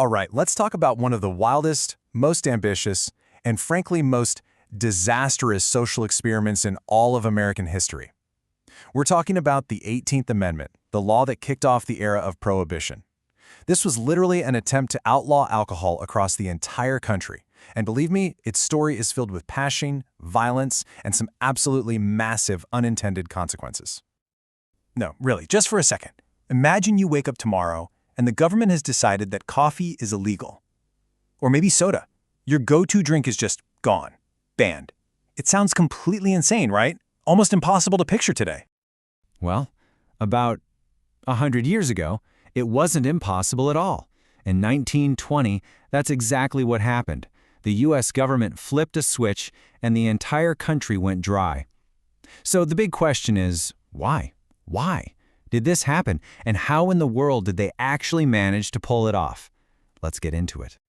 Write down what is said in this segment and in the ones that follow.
All right, let's talk about one of the wildest, most ambitious, and frankly most disastrous social experiments in all of American history. We're talking about the 18th Amendment, the law that kicked off the era of Prohibition. This was literally an attempt to outlaw alcohol across the entire country. And believe me, its story is filled with passion, violence, and some absolutely massive unintended consequences. No, really, just for a second. Imagine you wake up tomorrow and the government has decided that coffee is illegal. Or maybe soda. Your go-to drink is just gone, banned. It sounds completely insane, right? Almost impossible to picture today. Well, about 100 years ago, it wasn't impossible at all. In 1920, that's exactly what happened. The U.S. government flipped a switch and the entire country went dry. So the big question is, why? Why did this happen, and how in the world did they actually manage to pull it off? Let's get into it.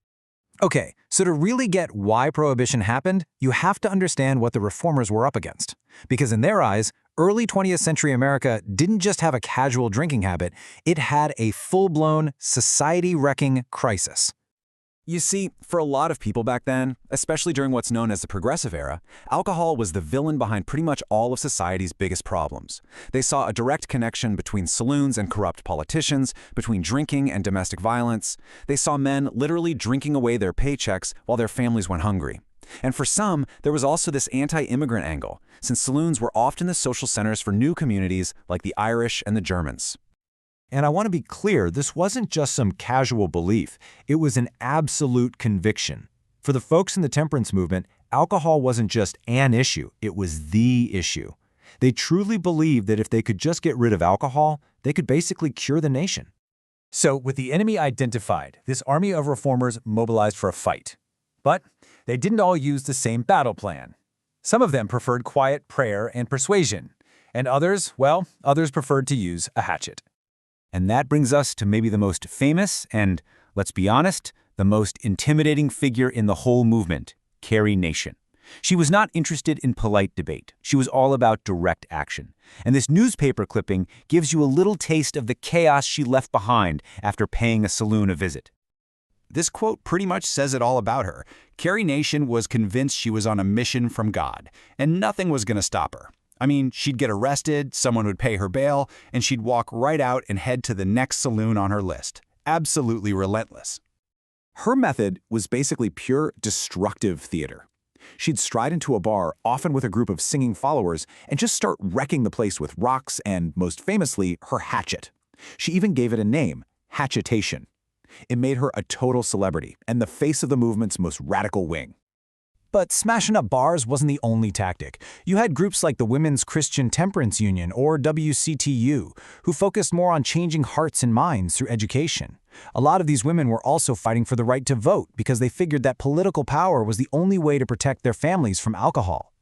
Okay, so to really get why Prohibition happened, you have to understand what the reformers were up against. Because in their eyes, early 20th century America didn't just have a casual drinking habit, it had a full-blown, society-wrecking crisis. You see, for a lot of people back then, especially during what's known as the Progressive Era, alcohol was the villain behind pretty much all of society's biggest problems. They saw a direct connection between saloons and corrupt politicians, between drinking and domestic violence. They saw men literally drinking away their paychecks while their families went hungry. And for some, there was also this anti-immigrant angle, since saloons were often the social centers for new communities like the Irish and the Germans. And I want to be clear, this wasn't just some casual belief. It was an absolute conviction. For the folks in the temperance movement, alcohol wasn't just an issue, it was the issue. They truly believed that if they could just get rid of alcohol, they could basically cure the nation. So, with the enemy identified, this army of reformers mobilized for a fight. But they didn't all use the same battle plan. Some of them preferred quiet prayer and persuasion, and others preferred to use a hatchet. And that brings us to maybe the most famous and, let's be honest, the most intimidating figure in the whole movement, Carrie Nation. She was not interested in polite debate. She was all about direct action. And this newspaper clipping gives you a little taste of the chaos she left behind after paying a saloon a visit. This quote pretty much says it all about her. Carrie Nation was convinced she was on a mission from God, and nothing was going to stop her. I mean, she'd get arrested, someone would pay her bail, and she'd walk right out and head to the next saloon on her list. Absolutely relentless. Her method was basically pure destructive theater. She'd stride into a bar, often with a group of singing followers, and just start wrecking the place with rocks and, most famously, her hatchet. She even gave it a name, hatchetation. It made her a total celebrity and the face of the movement's most radical wing. But smashing up bars wasn't the only tactic. You had groups like the Women's Christian Temperance Union, or WCTU, who focused more on changing hearts and minds through education. A lot of these women were also fighting for the right to vote because they figured that political power was the only way to protect their families from alcohol.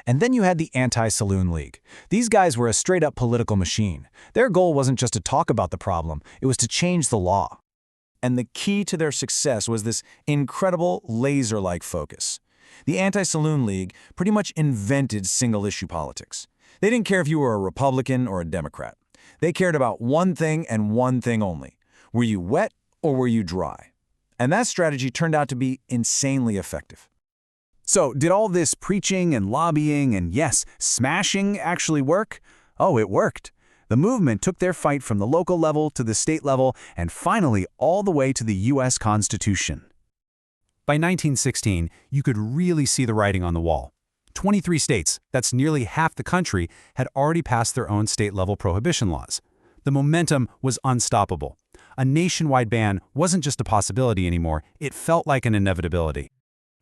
And then you had the Anti-Saloon League. These guys were a straight-up political machine. Their goal wasn't just to talk about the problem, it was to change the law. And the key to their success was this incredible laser-like focus. The Anti-Saloon League pretty much invented single-issue politics. They didn't care if you were a Republican or a Democrat. They cared about one thing and one thing only. Were you wet or were you dry? And that strategy turned out to be insanely effective. So, did all this preaching and lobbying and, yes, smashing actually work? Oh, it worked. The movement took their fight from the local level to the state level and finally all the way to the U.S. Constitution. By 1916, you could really see the writing on the wall. 23 states, that's nearly half the country, had already passed their own state-level prohibition laws. The momentum was unstoppable. A nationwide ban wasn't just a possibility anymore, it felt like an inevitability.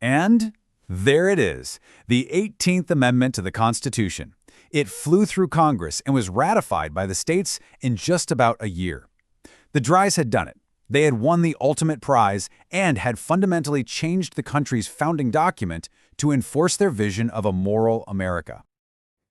And there it is, the 18th Amendment to the Constitution. It flew through Congress and was ratified by the states in just about a year. The Dries had done it. They had won the ultimate prize and had fundamentally changed the country's founding document to enforce their vision of a moral America.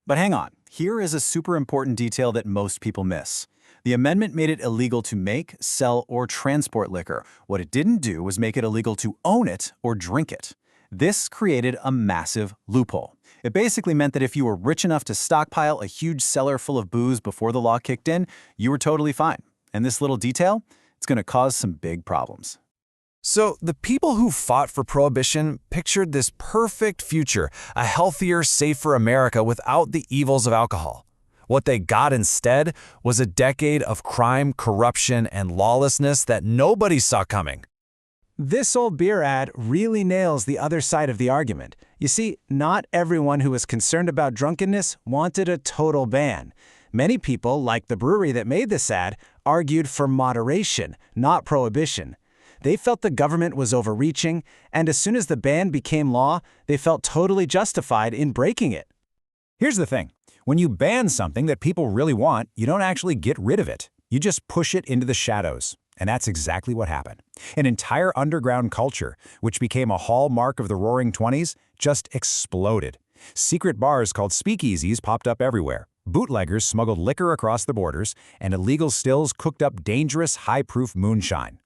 But hang on, here is a super important detail that most people miss. The amendment made it illegal to make, sell, or transport liquor. What it didn't do was make it illegal to own it or drink it. This created a massive loophole. It basically meant that if you were rich enough to stockpile a huge cellar full of booze before the law kicked in, you were totally fine. And this little detail, it's going to cause some big problems. So the people who fought for Prohibition pictured this perfect future, a healthier, safer America without the evils of alcohol. What they got instead was a decade of crime, corruption, and lawlessness that nobody saw coming. This old beer ad really nails the other side of the argument. You see, not everyone who was concerned about drunkenness wanted a total ban. Many people, like the brewery that made this ad, argued for moderation, not prohibition. They felt the government was overreaching, and as soon as the ban became law, they felt totally justified in breaking it. Here's the thing. When you ban something that people really want, you don't actually get rid of it. You just push it into the shadows. And that's exactly what happened. An entire underground culture, which became a hallmark of the Roaring '20s, just exploded. Secret bars called speakeasies popped up everywhere. Bootleggers smuggled liquor across the borders, and illegal stills cooked up dangerous, high-proof moonshine.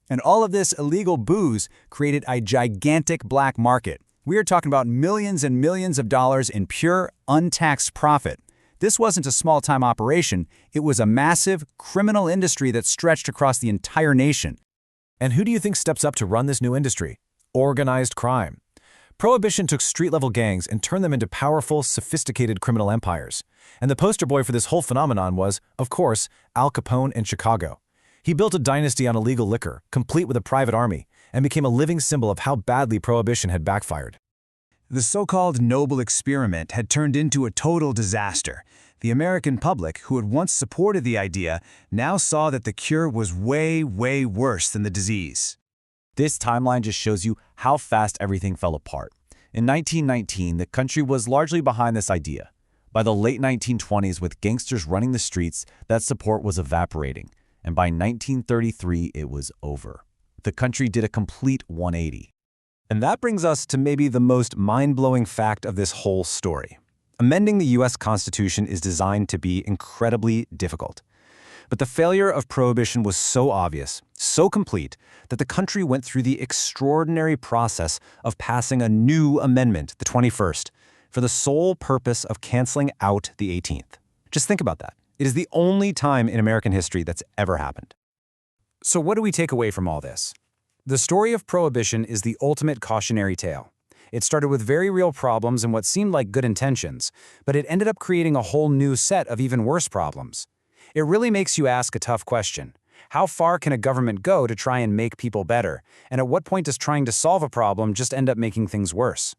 And all of this illegal booze created a gigantic black market. We are talking about millions and millions of dollars in pure, untaxed profit. This wasn't a small-time operation. It was a massive, criminal industry that stretched across the entire nation. And who do you think steps up to run this new industry? Organized crime. Prohibition took street-level gangs and turned them into powerful, sophisticated criminal empires. And the poster boy for this whole phenomenon was, of course, Al Capone in Chicago. He built a dynasty on illegal liquor, complete with a private army, and became a living symbol of how badly Prohibition had backfired. The so-called noble experiment had turned into a total disaster. The American public, who had once supported the idea, now saw that the cure was way, way worse than the disease. This timeline just shows you how fast everything fell apart. In 1919, the country was largely behind this idea. By the late 1920s, with gangsters running the streets, that support was evaporating. And by 1933, it was over. The country did a complete 180. And that brings us to maybe the most mind-blowing fact of this whole story. Amending the U.S. Constitution is designed to be incredibly difficult. But the failure of Prohibition was so obvious, so complete, that the country went through the extraordinary process of passing a new amendment, the 21st, for the sole purpose of canceling out the 18th. Just think about that. It is the only time in American history that's ever happened. So what do we take away from all this? The story of Prohibition is the ultimate cautionary tale. It started with very real problems and what seemed like good intentions, but it ended up creating a whole new set of even worse problems. It really makes you ask a tough question. How far can a government go to try and make people better? And at what point does trying to solve a problem just end up making things worse?